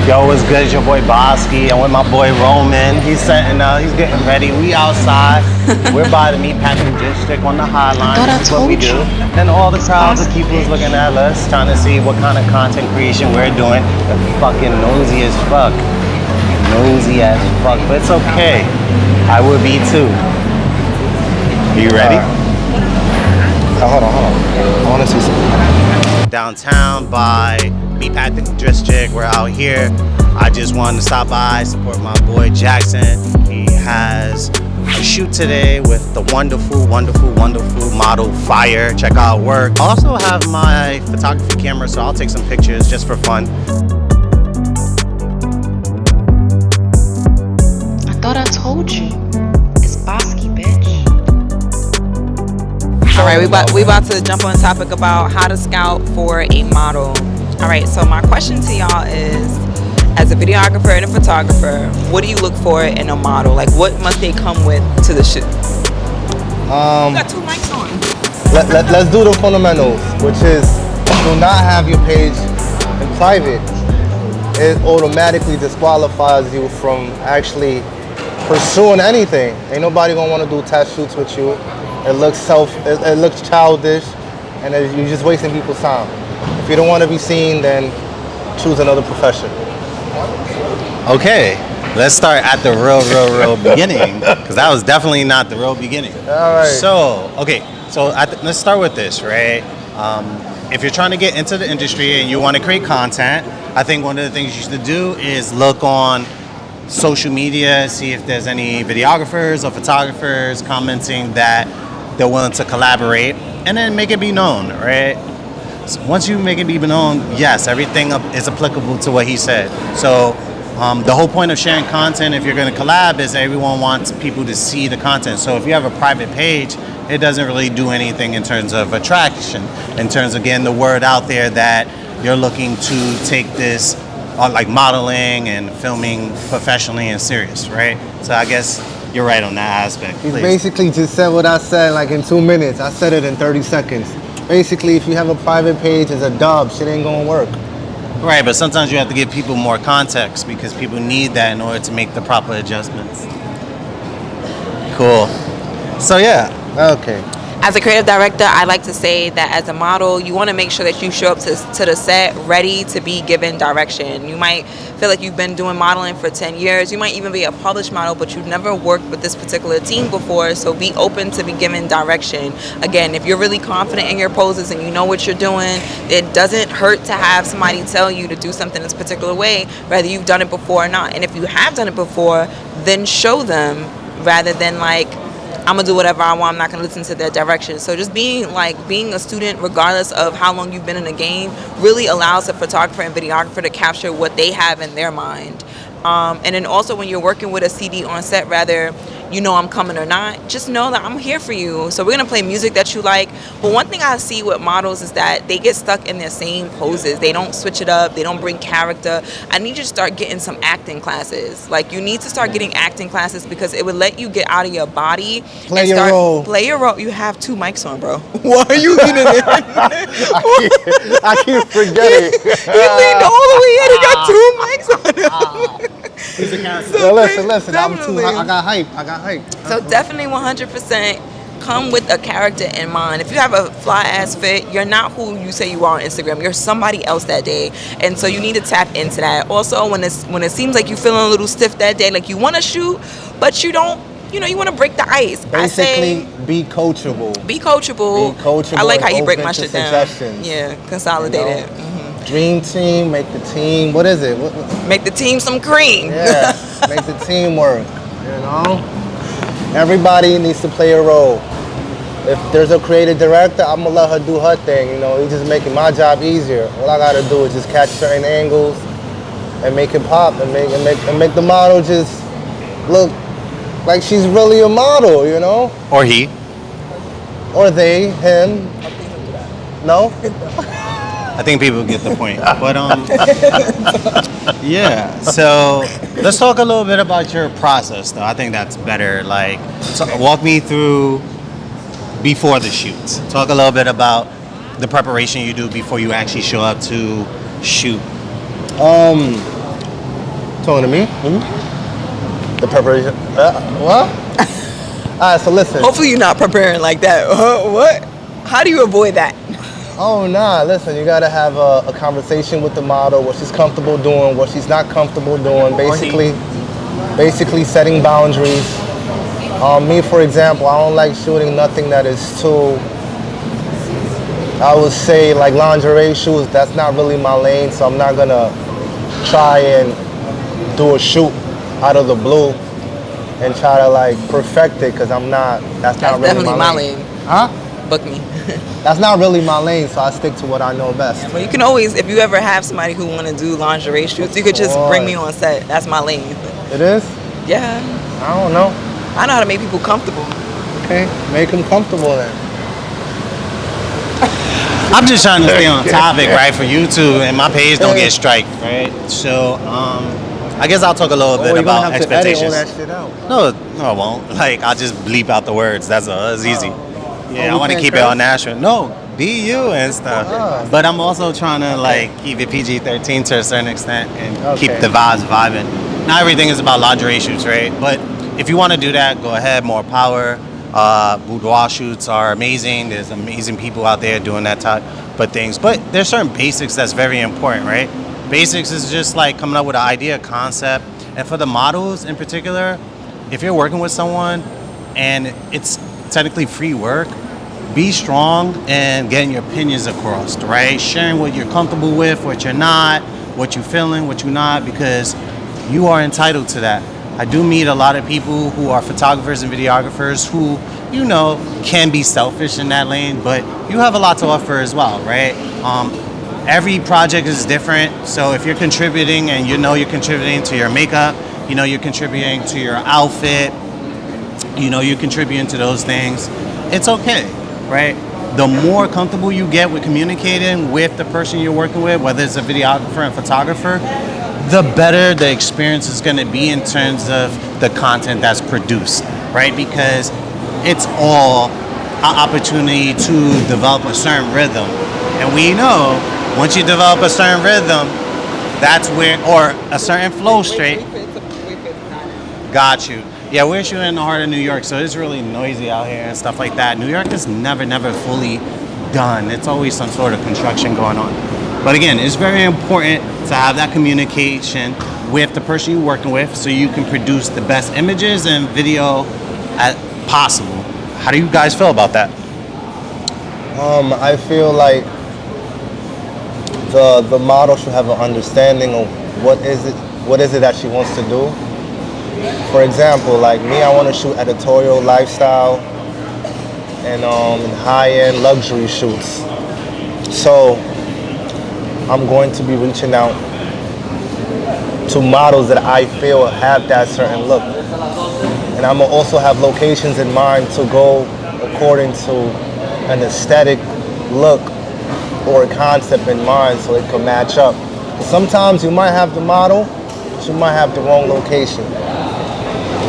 Yo, what's good? It's your boy Bosky. I'm with my boy Roman. He's setting up. He's getting ready. We outside. We're by the meatpacking district on the High Line. This is what we do. And all the crowds of people is looking at us, trying to see what kind of content creation we're doing. They're fucking nosy as fuck. Nosy as fuck. But it's okay. I would be too. Are you ready? Hold on. I want to see something. Downtown by meatpacking district. We're out here. I just wanted to stop by, support my boy Jackson. He has a shoot today with the wonderful model Fire. Check out work. I also have my photography camera, so I'll take some pictures just for fun. I thought I told you. It's Bosky, bitch. All right, we about to jump on a topic about how to scout for a model. All right, so my question to y'all is, as a videographer and a photographer, what do you look for in a model? Like, what must they come with to the shoot? You got 2 mics on. Let's do the fundamentals, which is do not have your page in private. It automatically disqualifies you from actually pursuing anything. Ain't nobody gonna want to do test shoots with you. It looks childish, and you're just wasting people's time. If you don't want to be seen, then choose another profession. Okay, let's start at the real beginning, because that was definitely not the real beginning. All right. So, let's start with this, right? If you're trying to get into the industry and you want to create content, I think one of the things you should do is look on social media, see if there's any videographers or photographers commenting that they're willing to collaborate, and then make it be known, right? So once you make it be known, yes, everything is applicable to what he said. So the whole point of sharing content, if you're going to collab, is everyone wants people to see the content. So if you have a private page, it doesn't really do anything in terms of attraction, in terms of getting the word out there that you're looking to take this like modeling and filming professionally and serious, right? So I guess you're right on that aspect. He Please. basically just said what I said like in 2 minutes. I said it in 30 seconds. Basically, if you have a private page, it's a dub. Shit ain't gonna work. Right, but sometimes you have to give people more context because people need that in order to make the proper adjustments. Cool. So yeah. Okay. As a creative director, I like to say that as a model, you want to make sure that you show up to the set ready to be given direction. You might feel like you've been doing modeling for 10 years. You might even be a published model, but you've never worked with this particular team before, so be open to be given direction. Again, if you're really confident in your poses and you know what you're doing, it doesn't hurt to have somebody tell you to do something this particular way, whether you've done it before or not. And if you have done it before, then show them rather than like, I'm gonna do whatever I want, I'm not gonna listen to their direction. So just being a student, regardless of how long you've been in the game, really allows a photographer and videographer to capture what they have in their mind. And then also when you're working with a CD on set, rather you know I'm coming or not, just know that I'm here for you. So we're gonna play music that you like. But one thing I see with models is that they get stuck in their same poses. They don't switch it up, they don't bring character. I need you to start getting some acting classes. Like, you need to start getting acting classes because it would let you get out of your body. Play your role. Play your role. You have 2 mics on, bro. Why are you leaning in? I keep forgetting. You leaned all the way in and got 2 mics on him. So listen. I got hype. So definitely 100% come with a character in mind. If you have a fly ass fit, you're not who you say you are on Instagram. You're somebody else that day. And so you need to tap into that. Also, when it seems like you're feeling a little stiff that day, like you want to shoot, but you don't, you want to break the ice. Basically, be coachable. Be coachable. I like how you break my shit down. Yeah, consolidate it. Dream team, make the team. What is it? Make the team some cream. Yeah, make the team work. Everybody needs to play a role. If there's a creative director, I'm gonna let her do her thing. He's just making my job easier. All I gotta do is just catch certain angles and make it pop and make the model just look like she's really a model, Or he. Or they, him. No? I think people get the point. But yeah. So let's talk a little bit about your process, though. I think that's better. Like, so walk me through before the shoots. Talk a little bit about the preparation you do before you actually show up to shoot. Talking to me? Mm-hmm. The preparation. What? All right, so listen. Hopefully you're not preparing like that. What? How do you avoid that? Oh, nah, listen, you gotta have a conversation with the model, what she's comfortable doing, what she's not comfortable doing, basically setting boundaries. Me, for example, I don't like shooting nothing that is too, I would say, like lingerie shoots. That's not really my lane, so I'm not gonna try and do a shoot out of the blue and try to like perfect it, because that's not really definitely my lane. Huh? Book me. That's not really my lane, so I stick to what I know best. Well, you can always, if you ever have somebody who want to do lingerie shoots, you could just bring me on set. That's my lane. It is? Yeah. I don't know. I know how to make people comfortable. Okay, make them comfortable then. I'm just trying to stay on topic, right, for YouTube, and my page don't get striked, right? So, I guess I'll talk a little bit about expectations. Edit all that shit out. No, I won't. Like, I'll just bleep out the words. That's easy. Yeah, I want to can't keep it curse? all natural. No, be you and stuff. But I'm also trying to like keep it PG-13 to a certain extent and keep the vibes vibing. Not everything is about lingerie shoots, right? But if you want to do that, go ahead. More power. Boudoir shoots are amazing. There's amazing people out there doing that type of things. But there's certain basics that's very important, right? Basics is just like coming up with an idea, concept. And for the models in particular, if you're working with someone and it's technically free work, be strong and getting your opinions across, right? Sharing what you're comfortable with, what you're not, what you're feeling, what you're not, because you are entitled to that. I do meet a lot of people who are photographers and videographers who, you know, can be selfish in that lane, but you have a lot to offer as well, right? Every project is different, so if you're contributing and you know you're contributing to your makeup, you know you're contributing to your outfit, you know you're contributing to those things, it's okay, right? The more comfortable you get with communicating with the person you're working with, whether it's a videographer and photographer, the better the experience is going to be in terms of the content that's produced, right? Because it's all an opportunity to develop a certain rhythm. And we know once you develop a certain rhythm, that's where, or a certain flow state. Got you. Yeah, we're shooting in the heart of New York, so it's really noisy out here and stuff like that. New York is never fully done. It's always some sort of construction going on. But again, it's very important to have that communication with the person you're working with so you can produce the best images and video as possible. How do you guys feel about that? I feel like the model should have an understanding of what is it that she wants to do. For example, like me, I want to shoot editorial, lifestyle, and high-end luxury shoots. So I'm going to be reaching out to models that I feel have that certain look. And I'm gonna also have locations in mind to go according to an aesthetic look or a concept in mind so it can match up. Sometimes you might have the model, but you might have the wrong location.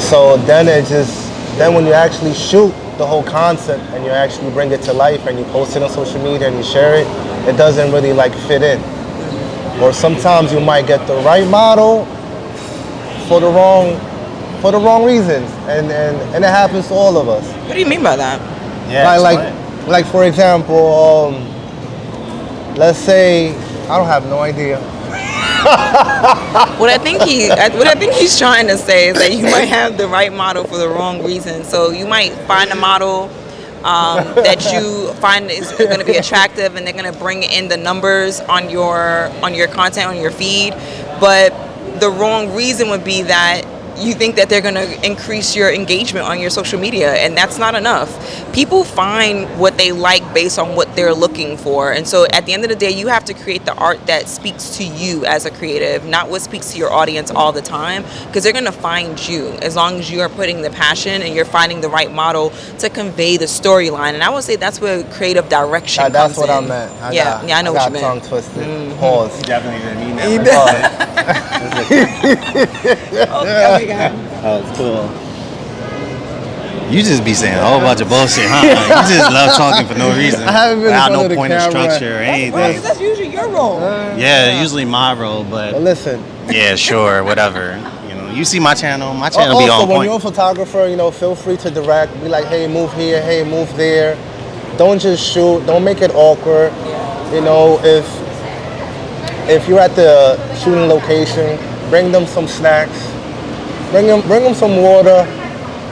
So then then when you actually shoot the whole concept and you actually bring it to life and you post it on social media and you share it, it doesn't really like fit in. Or sometimes you might get the right model for the wrong reasons, and it happens to all of us. What do you mean by that? Yeah, like for example, let's say I don't have no idea. What I think he's trying to say is that you might have the right model for the wrong reason. So you might find a model that you find is going to be attractive, and they're going to bring in the numbers on your content on your feed, but the wrong reason would be that you think that they're going to increase your engagement on your social media, and that's not enough. People find what they like based on what they're looking for, and so at the end of the day, you have to create the art that speaks to you as a creative, not what speaks to your audience all the time, because they're going to find you as long as you are putting the passion and you're finding the right model to convey the storyline. And I would say that's where creative direction comes in. That's what I meant. I know what you meant. Tongue twisted. Mm-hmm. Pause. You definitely didn't mean that. Oh my God. Oh, it's cool. You just be saying a whole bunch of bullshit, huh? You just love talking for no reason. I haven't been without in front no of the point of camera. structure or anything. Right, that's usually your role. Yeah, usually my role, but But listen. yeah, sure, whatever. You know, you see my channel be Also, on when point. you're a photographer, you know, feel free to direct. Be like, hey, move here, hey, move there. Don't just shoot. Don't make it awkward. You know, if you're at the shooting location, bring them some snacks. Bring them some water.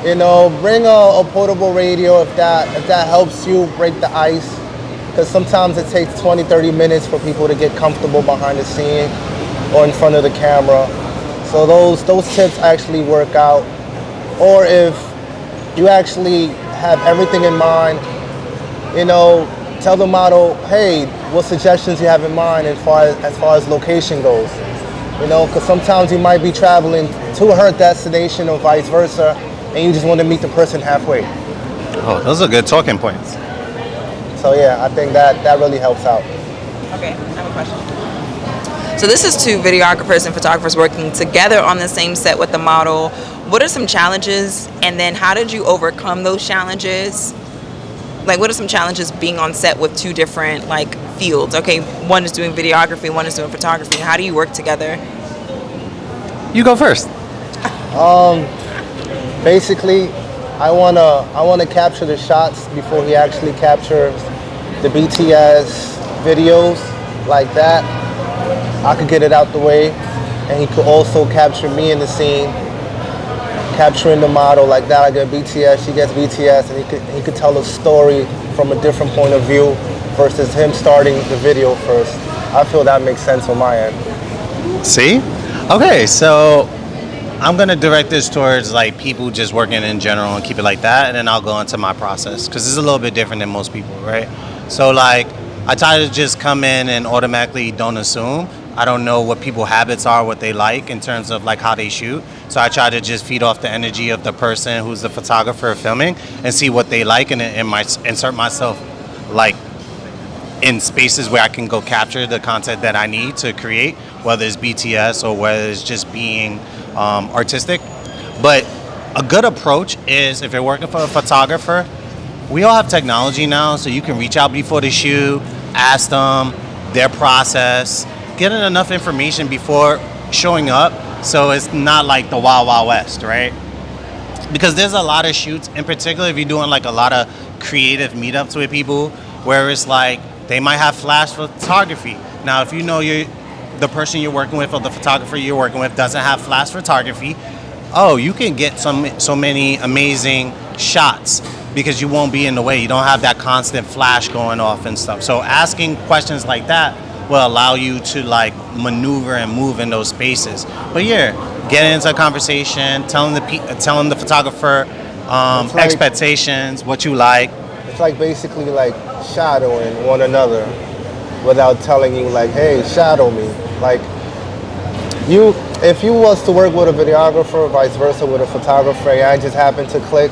You know, bring a portable radio if that helps you break the ice. Because sometimes it takes 20, 30 minutes for people to get comfortable behind the scene or in front of the camera. So those tips actually work out. Or if you actually have everything in mind, you know, tell the model, hey, what suggestions you have in mind as far as location goes. You know, because sometimes you might be traveling to her destination or vice versa, and you just want to meet the person halfway. Oh, those are good talking points. So yeah, I think that really helps out. Okay, I have a question. So this is two videographers and photographers working together on the same set with the model. What are some challenges, and then how did you overcome those challenges? Like, what are some challenges being on set with two different like fields? Okay, one is doing videography, one is doing photography. How do you work together? You go first. Basically, I wanna capture the shots before he actually captures the BTS videos like that. I could get it out the way, and he could also capture me in the scene, capturing the model like that. I get BTS, she gets BTS, and he could tell a story from a different point of view versus him starting the video first. I feel that makes sense on my end. See? Okay, so I'm gonna direct this towards like people just working in general and keep it like that, and then I'll go into my process because it's a little bit different than most people, right? So like I try to just come in and automatically don't assume. I don't know what people's habits are, what they like in terms of like how they shoot. So I try to just feed off the energy of the person who's the photographer filming and see what they like, and insert myself like in spaces where I can go capture the content that I need to create, whether it's BTS or whether it's just being artistic. But a good approach is if you're working for a photographer, we all have technology now, so you can reach out before the shoot, ask them their process, get enough information before showing up so it's not like the Wild Wild West, right? Because there's a lot of shoots, in particular if you're doing like a lot of creative meetups with people where it's like they might have flash photography. Now, if you know the person you're working with or the photographer you're working with doesn't have flash photography, oh, you can get so many amazing shots because you won't be in the way. You don't have that constant flash going off and stuff. So asking questions like that will allow you to like maneuver and move in those spaces. But yeah, get into a conversation, telling the photographer Like, expectations, what you like. it's like basically like shadowing one another without telling you like, hey, shadow me. Like if you was to work with a videographer, vice versa with a photographer, and I just happen to click,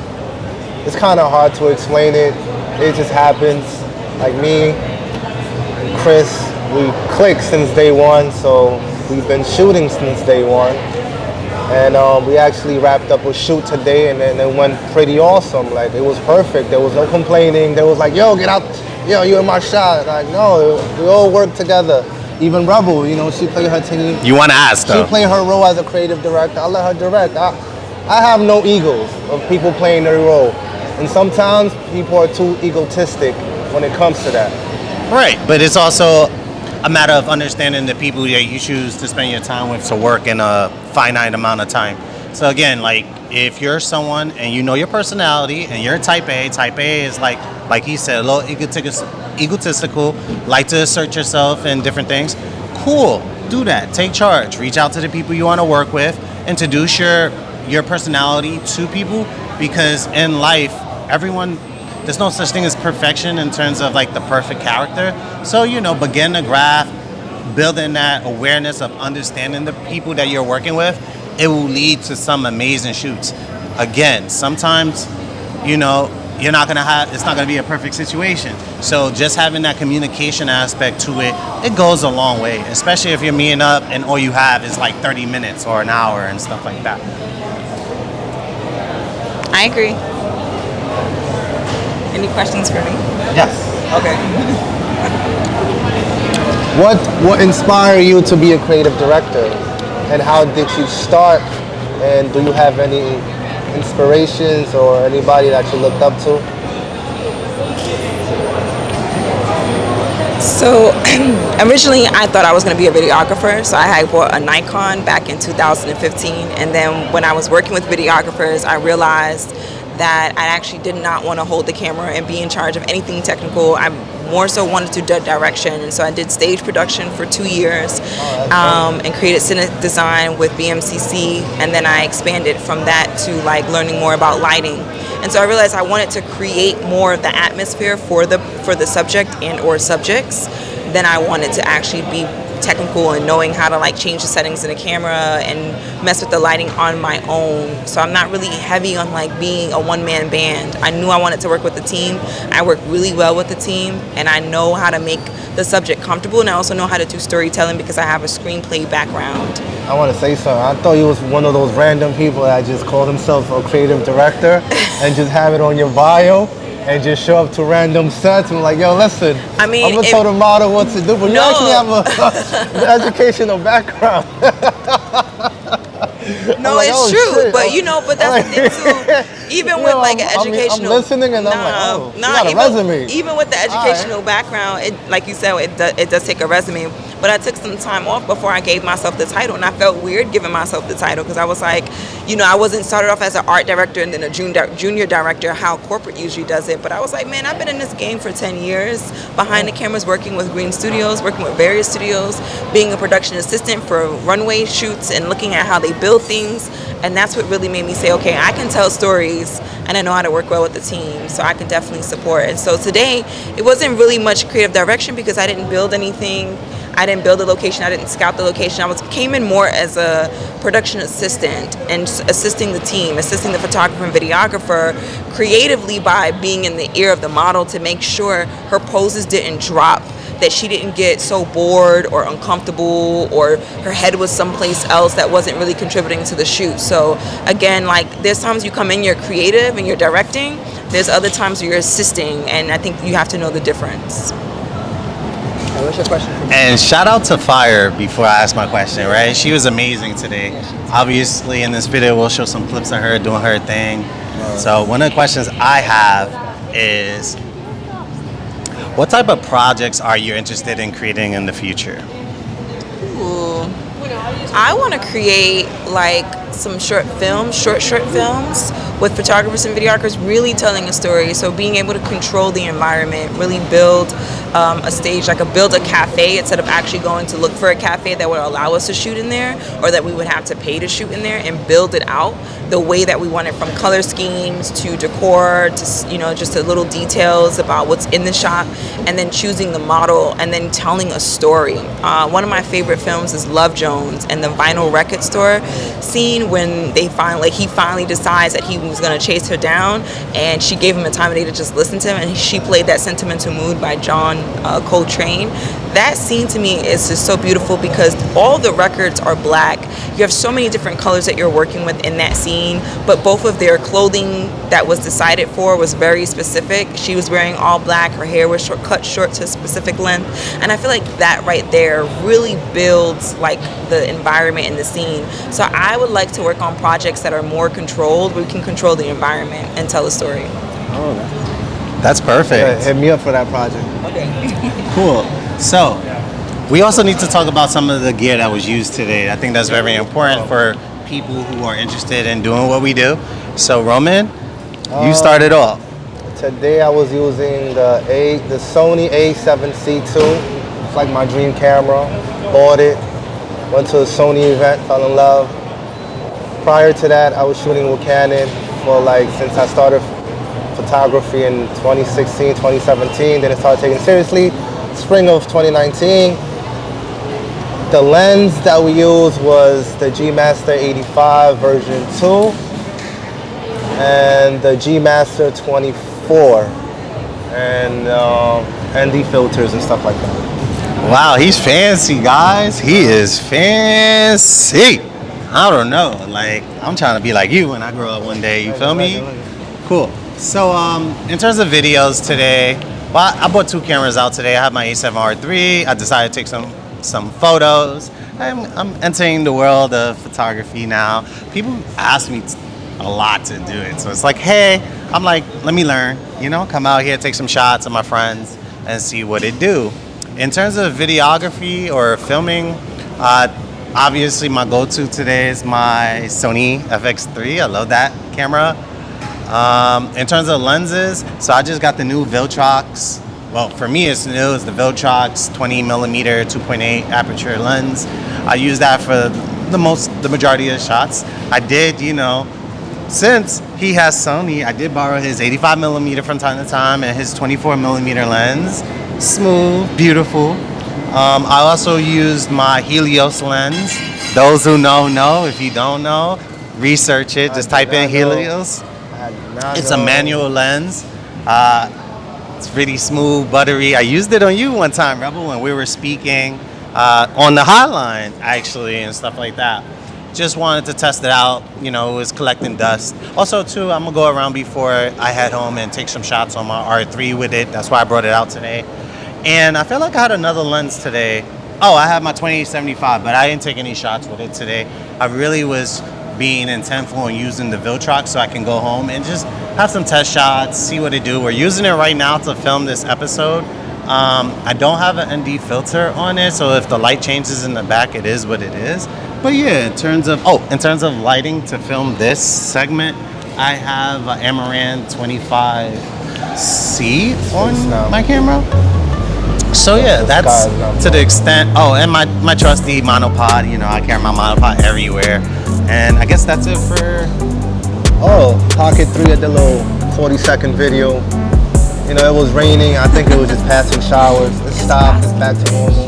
it's kind of hard to explain it. It just happens. Like me and Chris, we clicked since day one, so we've been shooting since day one. And we actually wrapped up a shoot today, and it went pretty awesome. Like, it was perfect. There was no complaining. There was like, yo, get out. Yo, you in my shot. Like, no, we all work together. Even Rebel, you know, she played her team. You want to ask though. She played her role as a creative director. I let her direct. I have no egos of people playing their role. And sometimes people are too egotistic when it comes to that. Right, but it's also a matter of understanding the people that you choose to spend your time with to work in a finite amount of time. So again, like if you're someone and you know your personality and you're type A is like he said, a little egotistical, like to assert yourself and different things. Cool, do that. Take charge. Reach out to the people you want to work with. Introduce your personality to people, because in life, there's no such thing as perfection in terms of like the perfect character. So, begin to graph, building that awareness of understanding the people that you're working with, it will lead to some amazing shoots. Again, sometimes, it's not gonna be a perfect situation. So just having that communication aspect to it goes a long way, especially if you're meeting up and all you have is like 30 minutes or an hour and stuff like that. I agree. Any questions for me? Yes. Okay. What inspired you to be a creative director, and how did you start? And do you have any inspirations or anybody that you looked up to? So originally I thought I was going to be a videographer. So I had bought a Nikon back in 2015. And then when I was working with videographers, I realized that I actually did not want to hold the camera and be in charge of anything technical. I more so wanted to do direction. And so I did stage production for 2 years and created scenic design with BMCC. And then I expanded from that to like learning more about lighting. And so I realized I wanted to create more of the atmosphere for the subject and or subjects than I wanted to actually be technical and knowing how to like change the settings in the camera and mess with the lighting on my own. So I'm not really heavy on like being a one-man band. I knew I wanted to work with the team. I work really well with the team, and I know how to make the subject comfortable, and I also know how to do storytelling because I have a screenplay background. I want to say something. I thought you was one of those random people that just call themselves a creative director and just have it on your bio and just show up to random sets and like, yo, listen, I mean, I'm gonna tell the model what to do, but you No. actually have an educational background. No, like, it's oh, true, shit. but you know, but that's the thing too. Even You with know, like an I'm educational, I'm listening and I'm like, oh, you got a resume. even with the educational background, it, like you said, it does take a resume. But I took some time off before I gave myself the title, and I felt weird giving myself the title because I was like, you know, I wasn't started off as an art director and then a junior director, how corporate usually does it. But I was like, man, I've been in this game for 10 years, behind the cameras, working with Green Studios, working with various studios, being a production assistant for runway shoots and looking at how they build things. And that's what really made me say, okay, I can tell stories and I know how to work well with the team, so I can definitely support. And so today, it wasn't really much creative direction because I didn't build anything. I didn't build the location. I didn't scout the location. Came in more as a production assistant and assisting the team, assisting the photographer and videographer creatively by being in the ear of the model to make sure her poses didn't drop, that she didn't get so bored or uncomfortable or her head was someplace else that wasn't really contributing to the shoot. So again, like there's times you come in, you're creative and you're directing. There's other times where you're assisting, and I think you have to know the difference. What's your question for me? And shout out to Fire before I ask my question, right? She was amazing today. Obviously, in this video, we'll show some clips of her doing her thing. So one of the questions I have is, what type of projects are you interested in creating in the future? Ooh. I want to create like some short films with photographers and videographers really telling a story. So being able to control the environment, really build a stage, build a cafe instead of actually going to look for a cafe that would allow us to shoot in there or that we would have to pay to shoot in there, and build it out the way that we want it, from color schemes to decor to, you know, just the little details about what's in the shot, and then choosing the model and then telling a story. One of my favorite films is Love Jones and the vinyl record store scene when he finally decides that he was going to chase her down, and she gave him a time of day to just listen to him, and she played that Sentimental Mood by John Coltrane. That scene to me is just so beautiful because all the records are black. You have so many different colors that you're working with in that scene, but both of their clothing that was decided for was very specific. She was wearing all black, her hair was cut short to a specific length, and I feel like that right there really builds like the environment in the scene. So I would like to work on projects that are more controlled, where we can control the environment and tell a story. Oh, That's perfect. hit me up for that project. Okay. Cool. So, we also need to talk about some of the gear that was used today. I think that's very important for people who are interested in doing what we do. So, Roman, you started off. Today I was using the Sony A7C II. It's like my dream camera. Bought it. Went to a Sony event, fell in love. Prior to that, I was shooting with Canon for since I started photography in 2016, 2017. Then I started taking it seriously. Spring of 2019. The lens that we used was the G Master 85 version 2 and the G Master 24 and ND filters and stuff like that. Wow, he's fancy, guys. He is fancy. I don't know. I'm trying to be like you when I grow up one day. You feel me? Cool. So in terms of videos today, well, I bought 2 cameras out today. I have my A7R III. I decided to take some photos. I'm entering the world of photography now. People ask me a lot to do it, so it's like, hey, I'm like, let me learn. You know, come out here, take some shots of my friends, and see what it do. In terms of videography or filming, obviously my go-to today is my Sony FX3. I love that camera. In terms of lenses, so I just got the new Viltrox. Well, for me it's new. It's the Viltrox 20mm 2.8 aperture lens. I use that for the majority of the shots. I did, you know, since he has Sony, I did borrow his 85mm from time to time and his 24mm lens. Smooth, beautiful. I also used my Helios lens. Those who know. If you don't know, research it. Just type in Helios. It's a manual lens. It's really smooth, buttery. I used it on you one time, Rebel, when we were speaking on the hotline, actually, and stuff like that. Just wanted to test it out. You know, it was collecting dust. Also, too, I'm gonna go around before I head home and take some shots on my R3 with it. That's why I brought it out today. And I feel like I had another lens today. Oh, I have my 28-75, but I didn't take any shots with it today. I really was being intentful on using the Viltrox so I can go home and just have some test shots, see what it do. We're using it right now to film this episode. I don't have an ND filter on it, so if the light changes in the back, it is what it is. But yeah, in terms of lighting to film this segment, I have an Amaran 25C on my camera. So yeah, that's to the extent. Oh, and my trusty monopod. You know, I carry my monopod everywhere. And I guess that's it for. Oh, Pocket 3 at the little 40-second video. You know, it was raining. I think it was just passing showers. It stopped. It's back to normal.